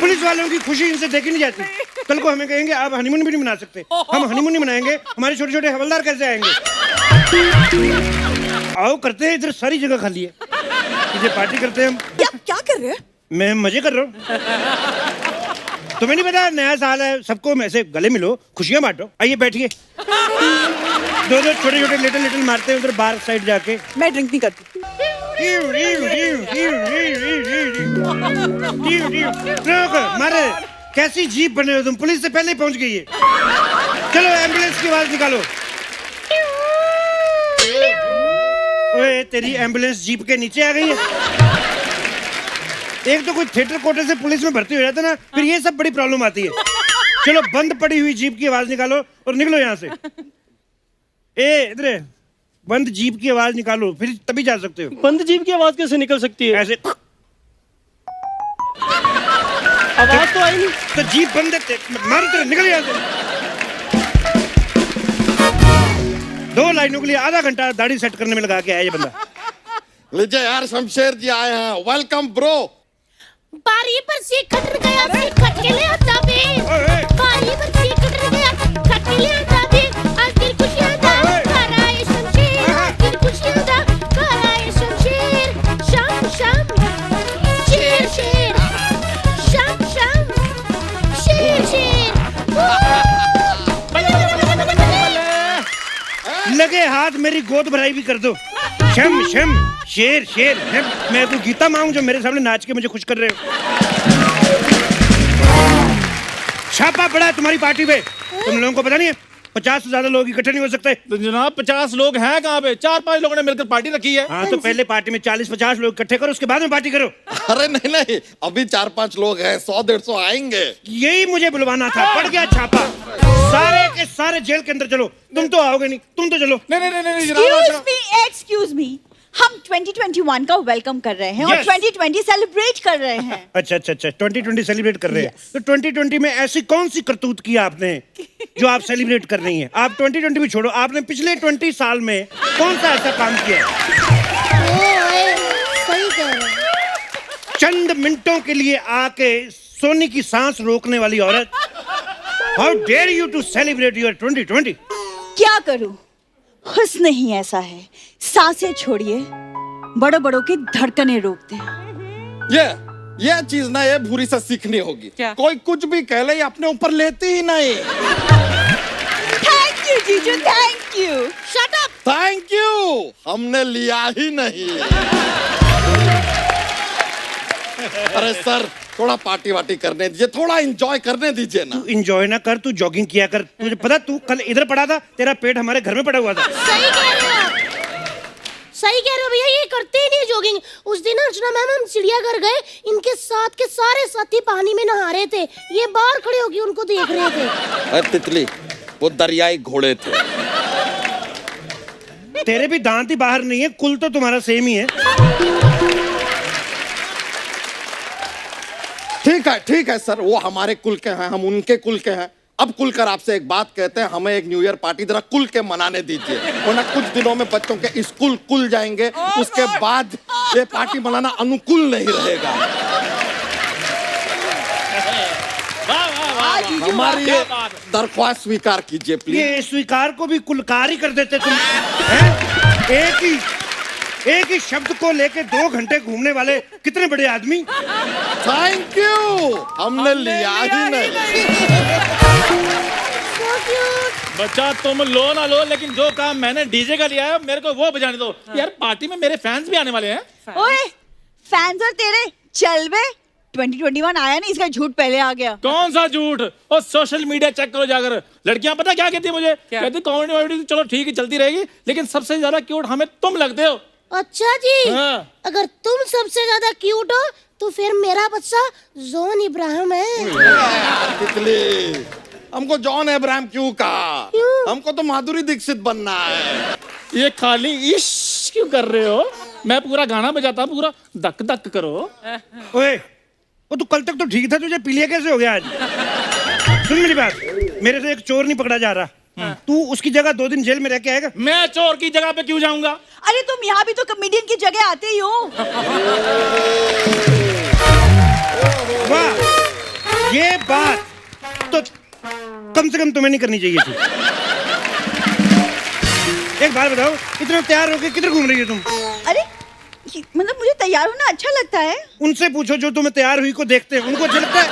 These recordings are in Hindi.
पुलिस वालों की खुशी इनसे देखी नहीं जाती। कल को हमें कहेंगे आप हनीमून भी नहीं मना सकते, हम हनीमून नहीं मनाएंगे, हमारे छोटे छोटे हवलदार कैसे आएंगे? आओ करते हैं, इधर सारी जगह खाली है, इधर पार्टी करते हैं हम। क्या कर रहे हैं? मैं मजे कर रहा हूँ। तुम्हें नहीं पता नया साल है, सबको ऐसे गले मिलो, खुशियां बांटो। आइए बैठिए। दो दो छोटे छोटे लिटिल लिटिल मारते हैं उधर बार साइड जाके। मैं ड्रिंक नहीं करती। मारे कैसी जीप बने हो तुम, पुलिस से पहले ही पहुंच गई है। चलो एम्बुलेंस की आवाज निकालो। ओए तेरी एम्बुलेंस जीप के नीचे आ गई है। एक तो कोई थिएटर कोटे से पुलिस में भर्ती हो जाता ना, फिर ये सब बड़ी प्रॉब्लम आती है। चलो बंद पड़ी हुई जीप की आवाज निकालो और निकलो यहाँ से। ए इधर बंद जीप की आवाज निकालो, फिर तभी जा सकते हो। बंद जीप की आवाज कैसे निकल सकती है? ऐसे आवाज तो आई नहीं। तो जीप बंद है, मारो तेरे, निकल यहाँ से। 2 लाइनों के लिए आधा घंटा दाढ़ी सेट करने में लगा के आया ये बंदा। लीजिए यार, शमशेर जी आए हैं, वेलकम ब्रो। बारी पर से खट गया, से खट के ले आता बे। बारी पर से खट गया, खट के ले आता बे। आज तेरी खुशियां दा, घर आए शमशेर। आज तेरी खुशियां दा, घर आए शमशेर। शाम शाम शेर शेर, शाम शाम शेर शेर। लगे हाथ मेरी गोद भराई भी कर दो। शम शम शेर शेर शम। मैं तो गीता मांग जो मेरे सामने नाच के मुझे खुश कर रहे हो। छापा पड़ा है तुम्हारी पार्टी पे, तुम लोगों को पता नहीं है 50 से ज्यादा लोग इकट्ठे नहीं हो सकते। तो जनाब 50 लोग हैं कहाँ पे? 4-5 लोगों ने मिलकर पार्टी रखी है। हाँ तो पहले पार्टी में 40-50 लोग इकट्ठे करो, उसके बाद में पार्टी करो। अरे नहीं नहीं, अभी 4-5 लोग हैं, 100-150 आएंगे। यही मुझे बुलवाना था, पड़ गया छापा। सारे के सारे जेल के अंदर चलो। तुम तो आओगे नहीं, तुम तो चलो। नहीं Excuse me, हम 2021 का वेलकम कर रहे हैं और Yes. 2020 सेलिब्रेट कर रहे हैं। अच्छा 2020 सेलिब्रेट कर रहे हैं। तो 2020 में ऐसी कौन सी करतूत की आपने जो आप सेलिब्रेट कर रही हैं? आप 2020 भी छोड़ो, आपने पिछले 20 साल में कौन सा ऐसा काम किया? सही कह रहे हो। चंद मिनटों के लिए आके सोनी की सांस रोकने वाली औरत। How dare you to celebrate your 2020? क्या करूं, हुस्न ही ऐसा है, सांसें छोड़िए, बड़ों बड़ों की धड़कनें रोकते हैं। ये चीज ना ये भूरी से सीखनी होगी। क्या? कोई कुछ भी कह ले, अपने ऊपर लेती ही नहीं। थैंक यू जीजू, thank you. Shut up. Thank you, हमने लिया ही नहीं। अरे सर, थोड़ा पार्टी वार्टी करने दीजिए, थोड़ा एंजॉय करने दीजिए ना। तू एंजॉय ना कर, तू जॉगिंग किया कर। तुझे पता तू कल इधर पड़ा था, तेरा पेट हमारे घर में पड़ा हुआ था। सही कह रहे हो आप। सही कह रहे हो भैया, ये करते ही नहीं जॉगिंग। उस दिन अर्चना मैम हम चिड़ियाघर गए, इनके साथ के सारे साथी पानी में नहा रहे थे, ये बाहर खड़े होकर उनको देख रहे थे। अरे तितली, वो दरियाई घोड़े थे। तेरे भी दांत ही बाहर नहीं है, कुल तो तुम्हारा सेम ही है। ठीक है सर, वो हमारे कुल के हैं, हम उनके कुल के हैं। अब कुल कर आपसे एक बात कहते हैं, हमें एक न्यू ईयर पार्टी जरा कुल के मनाने दीजिए, वरना कुछ दिनों में बच्चों के स्कूल खुल जाएंगे, उसके बाद ये पार्टी मनाना अनुकूल नहीं रहेगा। हमारी ये दरख्वास्त स्वीकार कीजिए प्लीज। ये स्वीकार को भी कुलकार ही कर देते तुम हैं? एक ही शब्द को लेके 2 घंटे घूमने वाले कितने बड़े आदमी। थैंक यू, हमने लिया ही नहीं। बच्चा तुम लो ना लो, लेकिन जो काम मैंने डीजे का लिया है मेरे को वो बजाने दो। यार पार्टी में मेरे फैंस भी आने वाले हैं। ओए, फैंस और तेरे चल बे। 2021 आया नहीं, इसका झूठ पहले आ गया। कौन सा झूठ? और सोशल मीडिया चेक करो जाकर, लड़कियां पता क्या कहती है मुझे? कहती कॉमेडी वॉमेडी चलो ठीक है चलती रहेगी, लेकिन सबसे ज्यादा क्यूट हमें तुम लगते हो। अच्छा जी, हाँ। अगर तुम सबसे ज्यादा क्यूट हो तो फिर मेरा बच्चा जॉन इब्राहिम है। तितली, हमको जॉन अब्राहम क्यों कहा? हमको तो माधुरी दीक्षित बनना है। ये खाली इश्क क्यों कर रहे हो? मैं पूरा गाना बजाता हूँ, पूरा धक धक करो। ओए, वो तू कल तक तो ठीक था, तुझे पीलिया कैसे हो गया आज? सुन मेरी बात, मेरे से एक चोर नहीं पकड़ा जा रहा, तू उसकी जगह 2 दिन जेल में रह के आएगा? मैं चोर की जगह पे क्यों जाऊंगा? अरे तुम यहाँ भी तो कॉमेडियन की जगह आते ही हो। वाह, ये बात तो कम से कम तुम्हें नहीं करनी चाहिए थी। एक बात बताओ, इतना तैयार होके किधर घूम रही हो तुम? अरे मतलब मुझे तैयार होना अच्छा लगता है। उनसे पूछो जो तुम्हें तैयार हुई को देखते हैं, उनको अच्छा लगता है?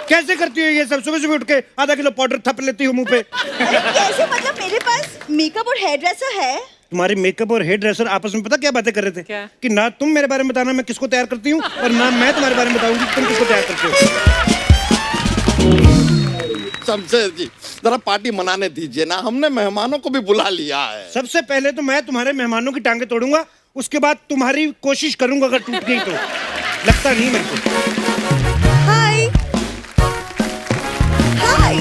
कैसे करती हो ये सब? सुबह सुबह उठ के आधा किलो पाउडर थप लेती हो मुंह पे। अरे कैसे, मतलब मेरे पास मेकअप और हेयर ड्रेसर है। तुम्हारे मेकअप और हेयर ड्रेसर आपस में पता क्या बातें कर रहे थे? क्या? कि ना तुम मेरे बारे में बताना मैं किसको तैयार करती हूँ, और ना मैं तुम्हारे बारे में बताऊंगी तुम किसको तैयार करते हो। शमशेर जी जरा पार्टी मनाने दीजिए ना, हमने मेहमानों को भी बुला लिया है। सबसे पहले तो मैं तुम्हारे मेहमानों की टांगे तोड़ूंगा, उसके बाद तुम्हारी कोशिश करूंगा, अगर टूट गई तो। लगता नहीं मेरे को। हाय हाय,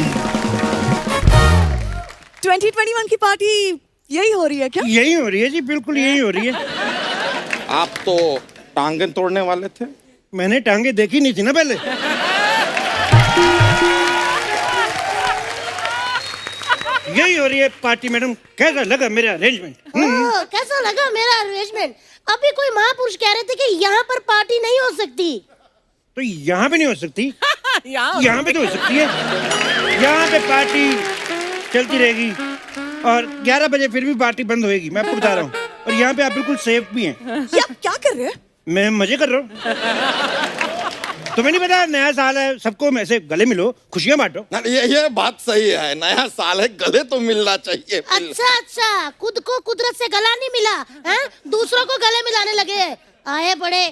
2021 की पार्टी यही हो रही है क्या? यही हो रही है जी, बिल्कुल यही हो रही है। आप तो टांगे तोड़ने वाले थे। मैंने टांगे देखी नहीं थी ना पहले। यही हो रही है पार्टी। मैडम कैसा लगा मेरा अरेंजमेंट? कैसा लगा मेरा अरेंजमेंट? अभी कोई महापुरुष कह रहे थे कि यहाँ पर पार्टी नहीं हो सकती। तो यहाँ पे नहीं हो सकती? यहाँ पे तो हो सकती है। यहाँ पे पार्टी चलती रहेगी और 11 बजे फिर भी पार्टी बंद होएगी, मैं आपको बता रहा हूँ। और यहाँ पे आप बिल्कुल सेफ भी हैं। ये आप क्या कर रहे हैं? मैं मजे कर रहा हूँ। तुम्हें नहीं पता नया साल है, सबको ऐसे गले मिलो, खुशियाँ बांटो। ना, ये बात सही है, नया साल है, गले तो मिलना चाहिए। अच्छा, खुद को कुदरत से गला नहीं मिला हैं? दूसरों को गले मिलाने लगे आए बड़े।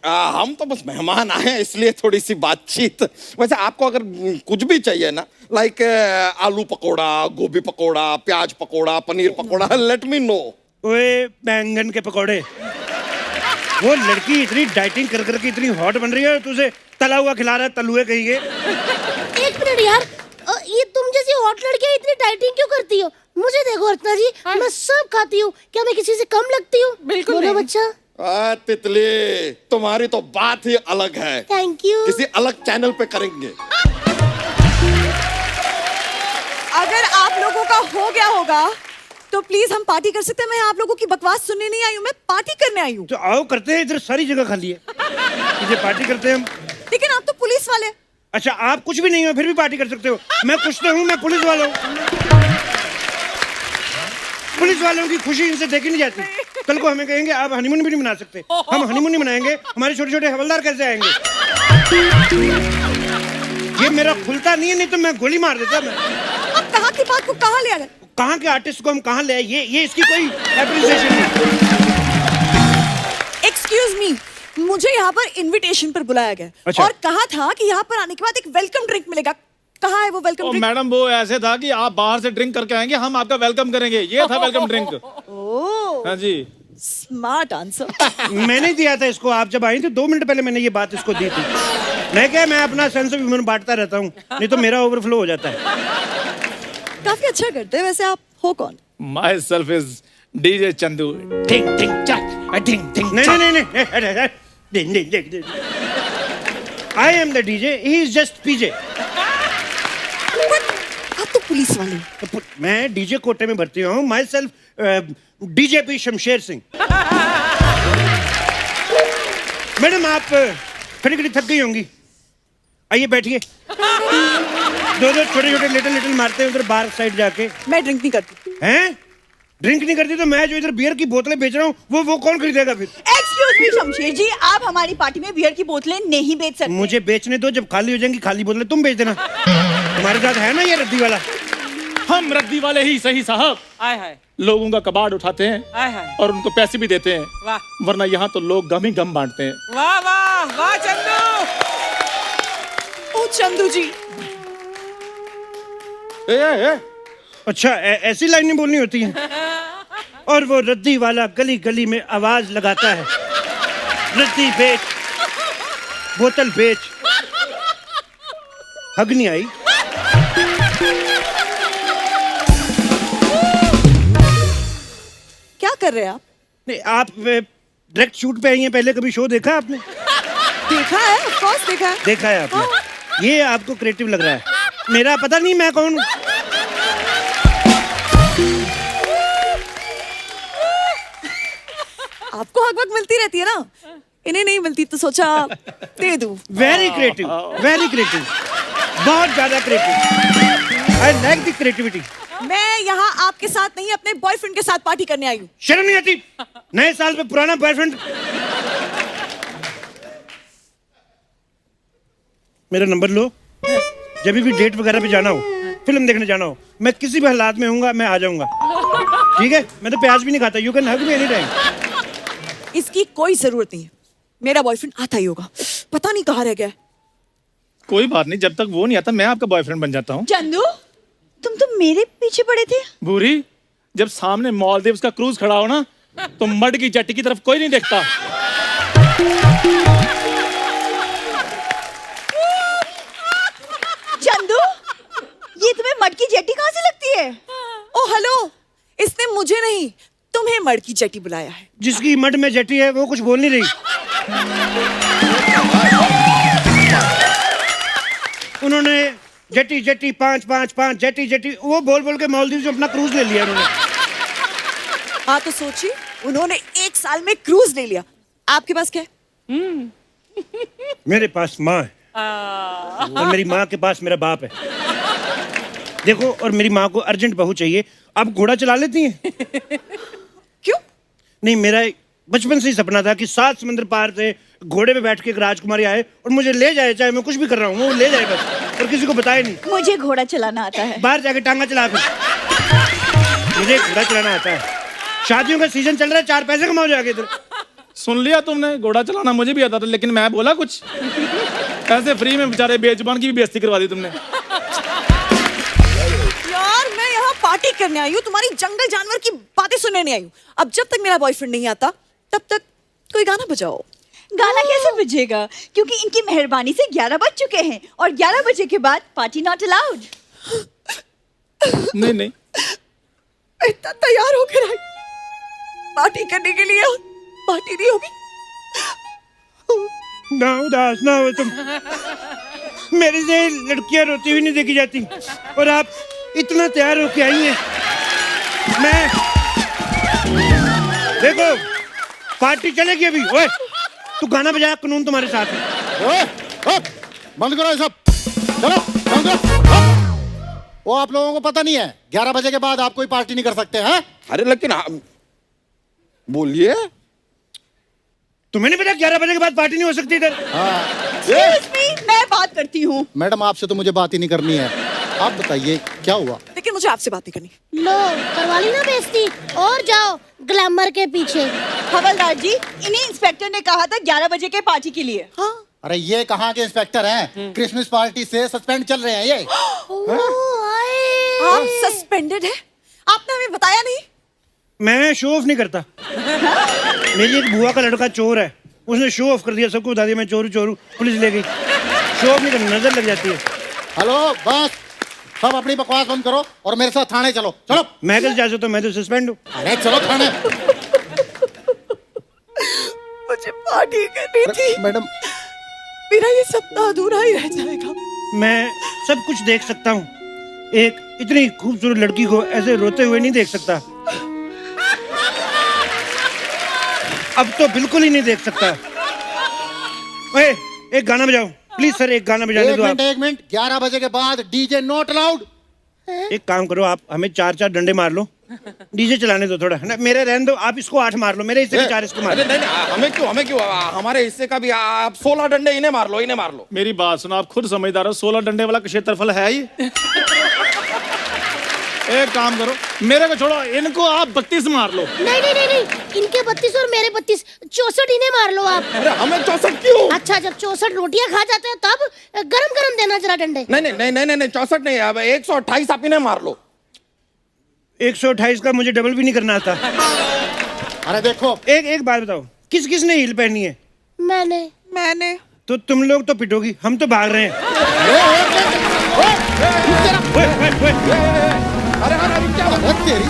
हम तो बस मेहमान आए हैं, इसलिए थोड़ी सी बातचीत। वैसे आपको अगर कुछ भी चाहिए ना, लाइक आलू पकोड़ा, गोभी पकोड़ा, प्याज pakora, paneer pakora, let me know. ओए बैंगन के पकौड़े, वो लड़की इतनी डाइटिंग कर करके इतनी हॉट बन रही है, तुझे तला हुआ खिला रहा है, तलुए कहिए। एक मिनट यार, ये तुम जैसी हॉट लड़कियां इतनी डाइटिंग क्यों करती हो? मुझे देखो अर्चना जी, मैं सब खाती हूँ, क्या मैं किसी से कम लगती हूँ? बिल्कुल बोलो नहीं। बच्चा। तितली तुम्हारी तो बात ही अलग है। Thank you. किसी अलग चैनल पे करेंगे। अगर आप लोगों का हो गया होगा तो प्लीज हम पार्टी कर सकते हैं। मैं आप लोगों की बकवास सुनने नहीं आई हूँ, मैं पार्टी करने आई हूँ। तो आओ करते हैं, इधर सारी जगह खाली है, मुझे पार्टी करते हैं हम। लेकिन आप तो पुलिस वाले। अच्छा आप कुछ भी नहीं हो फिर भी पार्टी कर सकते हो? मैं कुछ तो हूँ, मैं पुलिस वाला हूँ। पुलिस वालों की खुशी इनसे देखी नहीं जाती। कल को हमें कहेंगे आप हनीमून भी नहीं मना सकते, हम हनीमून नहीं मनाएंगे, हमारे छोटे छोटे हवलदार कैसे आएंगे? ये मेरा खुलता नहीं है, नहीं तो मैं गोली मार देता। मैं अब कहाँ की बात को कहाँ ले आ रहे? कहाँ के आर्टिस्ट को हम कहाँ ले आए? ये इसकी कोई एप्रिसिएशन नहीं। एक्सक्यूज मी, मुझे यहाँ पर इनविटेशन पर बुलाया गया। अच्छा। और कहा था कि यहाँ पर आने के बाद एक वेलकम ड्रिंक मिलेगा। कहाँ है वो वेलकम ड्रिंक? मैडम वो ऐसे था कि आप बाहर से ड्रिंक करके आएंगे, हम आपका वेलकम करेंगे, ये था वेलकम ड्रिंक। ओह, हाँ जी। Smart answer. मैंने दिया था इसको, आप जब आई थी 2 मिनट पहले मैंने ये बात इसको दी थी। मैं अपना सेंस ऑफ ह्यूमर बांटता रहता हूँ, नहीं तो मेरा ओवरफ्लो हो जाता है। काफी अच्छा करते हैं। वैसे आप हो कौन? Myself is DJ Chandu. नहीं I am the DJ, he is just PJ. आप तो पुलिस वाले। मैं डीजे कोटे में भर्ती हूँ, myself DGP Shamsher Singh. Madam आप खड़ी खड़ी थक गई होंगी, आइए बैठिए। दो छोटे छोटे लिटिल मारते हैं उधर बार साइड जाके। मैं ड्रिंक नहीं करती। हैं? ड्रिंक नहीं करती तो मैं जो इधर बियर की बोतलें बेच रहा हूँ वो कौन खरीदेगा फिर? एक्सक्यूज मी शमशेर जी, आप हमारी पार्टी में बियर की बोतलें नहीं बेच सकते। मुझे बेचने दो, जब खाली हो जाएंगी खाली बोतलें तुम बेच देना। तुम्हारे साथ है ना ये रद्दी वाला? हम रद्दी वाले ही सही साहब, आय हाय लोगों का कबाड़ उठाते हैं आय हाय। और उनको पैसे भी देते हैं, वाह वरना यहाँ तो लोग गम ही गम बांटते हैं। वाह वाह वाह चंदू। ओ चंदू जी, ए, अच्छा ऐसी लाइनें बोलनी होती हैं? और वो रद्दी वाला गली गली में आवाज लगाता है, रद्दी बेच, बोतल बेच। हग नहीं आई? क्या कर रहे हैं आप? नहीं आप डायरेक्ट शूट पे आई हैं, पहले कभी शो देखा आपने? देखा है, ऑफ कोर्स देखा है। देखा है आपने? ये आपको क्रिएटिव लग रहा है, मेरा पता नहीं मैं कौन हूं। आपको हक वक्त मिलती रहती है ना, इन्हें नहीं मिलती तो सोचा दे दूं। वेरी क्रिएटिव, वेरी क्रिएटिव, बहुत ज्यादा creative. I like the creativity. मैं यहाँ आपके साथ नहीं अपने बॉयफ्रेंड के साथ पार्टी करने आई हूँ। शर्म नहीं आती? नए साल पे पुराना बॉयफ्रेंड। मेरा नंबर लो, जब भी डेट वगैरह पे जाना हो, फिल्म देखने जाना हो, मैं किसी भी हालात में हूँगा, मैं आ जाऊंगा। ठीक है? मैं तो प्याज भी नहीं खाता। You can hug me any time. इसकी कोई जरूरत नहीं है, मेरा बॉयफ्रेंड आता ही होगा, पता नहीं कहाँ रह गया है। कोई बात नहीं, जब तक वो नहीं आता मैं आपका बॉयफ्रेंड बन जाता हूँ। चंदू, तुम तो मेरे पीछे पड़े थे। बूढ़ी, जब सामने मालदीव्स का क्रूज खड़ा हो ना, तो मड की जट्टी की तरफ कोई नहीं देखता। चंदू, ये तुम्हें मड की जेटी कहाँ से लगती है? ओ हेलो, इसने मुझे नहीं तुम्हें मड की जेटी बुलाया है। जिसकी मड में जटी है वो कुछ बोल नहीं रही। उन्होंने जटी जटी 555 जटी जटी वो बोल बोल के मालदीव से अपना क्रूज ले लिया उन्होंने। हाँ तो सोचिए, उन्होंने 1 साल में क्रूज ले लिया। आपके पास क्या है? मेरे पास माँ है और मेरी माँ के पास मेरा बाप है। देखो, और मेरी माँ को अर्जेंट बहू चाहिए। आप घोड़ा चला लेती हैं? क्यों? नहीं, मेरा बचपन से ही सपना था कि 7 समुद्र पार से घोड़े पे बैठ के एक राजकुमारी आए और मुझे ले जाए, चाहे मैं कुछ भी कर रहा हूँ वो ले जाए बस, और किसी को बताए नहीं। मुझे घोड़ा चलाना आता है। बाहर जाके टांगा चला फिर। मुझे घोड़ा चलाना आता है। शादियों का सीजन चल रहा है, 4 पैसे कमाओ जाके इधर। सुन लिया तुमने, घोड़ा चलाना मुझे भी आता था, लेकिन मैं बोला कुछ, ऐसे फ्री में बेचारे बेजुबान की भी बेइज्जती करवा दी तुमने। यार मैं यहाँ पार्टी करने आई हूँ, तुम्हारी जंगल जानवर की बातें सुनने नहीं आई हूँ। अब जब तक मेरा बॉयफ्रेंड नहीं आता तब तक कोई गाना बजाओ। गाना कैसे बजेगा? क्योंकि इनकी मेहरबानी से 11 बज चुके हैं और 11 बजे के बाद पार्टी नॉट अलाउड। नहीं नहीं, इतना तैयार होकर आई पार्टी करने के लिए, पार्टी नहीं होगी। ना उदास ना हो तुम। मेरे से लड़कियां रोती हुई नहीं देखी जाती और आप इतना तैयार होके आई हैं। मैं देखो, पार्टी चलेगी अभी। ओए, तू गाना बजा, कानून तुम्हारे साथ है। ओए, ओए, बंद करो ये सब। चलो बंद करो। वो आप लोगों को पता नहीं है 11 बजे के बाद आप कोई पार्टी नहीं कर सकते हैं? अरे लेकिन बोलिए। तुम्हें नहीं पता 11 बजे के बाद पार्टी नहीं हो सकती इधर? Excuse me, मैं बात करती हूँ। मैडम आपसे तो मुझे बात ही नहीं करनी है। आप बताइए क्या हुआ? लेकिन मुझे आपसे बात नहीं करनी। लो, करवा ली ना बेइज्जती, और जाओ ग्लैमर के पीछे। हवलदार जी, इन्हीं इंस्पेक्टर ने कहा था 11 बजे के पार्टी के लिए। हाँ अरे ये कहाँ के इंस्पेक्टर हैं? क्रिसमस पार्टी से सस्पेंड चल रहे हैं ये। आप सस्पेंडेड है? आपने हमें बताया नहीं। मैं शो ऑफ नहीं करता। मेरी एक बुआ का लड़का चोर है, उसने शो ऑफ कर दिया, सबको बता दिया मैं चोरू चोरू, पुलिस ले गई। शो ऑफ नहीं करना, नजर लग जाती है। हेलो बस, सब अपनी बकवास बंद करो और मेरे साथ थाने चलो। चलो। मैं कैसे जा सकता हूँ? मैं तो सस्पेंड हूँ। अरे चलो थाने। मुझे पार्टी करनी थी मैडम, मेरा ये सपना अधूरा ही रह जाएगा। मैं सब कुछ देख सकता हूँ, एक इतनी खूबसूरत लड़की को ऐसे रोते हुए नहीं देख सकता। अब तो बिल्कुल ही नहीं देख सकता। ओए, एक गाना बजाओ प्लीज सर, एक गाना बजाने दो आप। एक मिनट, 11 बजे के बाद डीजे नॉट अलाउड। एक काम करो, आप हमें 4-4 डंडे मार लो, डीजे चलाने दो थोड़ा ना। मेरे रहने दो, आप इसको 8 मार लो, मेरे हिस्से के 4 इसको मार अरे लो। नहीं नहीं, हमें क्यों हमारे हिस्से का भी आप 16 डंडे इन्हें मार लो, इन्हें मार लो। मेरी बात सुनो, आप खुद समझदार हो, 16 डंडे वाला क्षेत्रफल है ये। एक काम करो, मेरे को छोड़ो, इनको आप 32 मार लो। नहीं नहीं नहीं नहीं, इनके 32 और मेरे 32, 64 इन्हें मार लो आप। अरे हमें 64 क्यों? अच्छा, जब 64 रोटियां खा जाते हो तब गरम गरम देना जरा डंडे। नहीं नहीं नहीं नहीं नहीं, 64 नहीं, अब 128 आप इन्हें मार लो। 128 का मुझे डबल भी नहीं करना आता। अरे देखो, एक बात बताओ, किस किस ने हील पहनी है? मैंने तो तुम लोग तो पिटोगी, हम तो भाग रहे हैं। अरे क्या तेरी